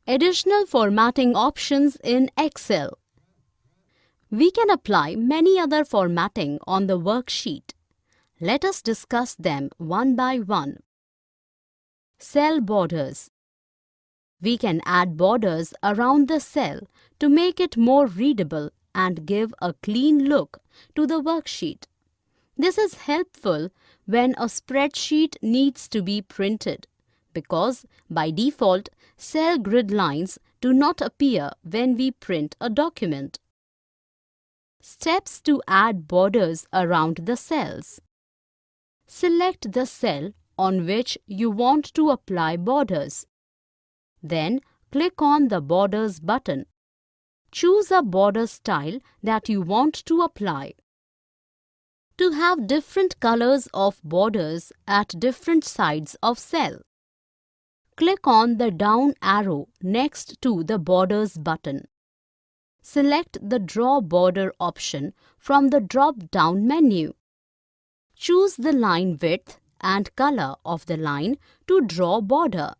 Additional formatting options in Excel. We can apply many other formatting on the worksheet. Let us discuss them one by one. Cell borders. We can add borders around the cell to make it more readable and give a clean look to the worksheet. This is helpful when a spreadsheet needs to be printed, because by default, cell grid lines do not appear when we print a document. Steps to add borders around the cells. Select the cell on which you want to apply borders. Then click on the Borders button. Choose a border style that you want to apply. To have different colors of borders at different sides of cell, click on the down arrow next to the Borders button. Select the Draw Border option from the drop-down menu. Choose the line width and color of the line to draw border.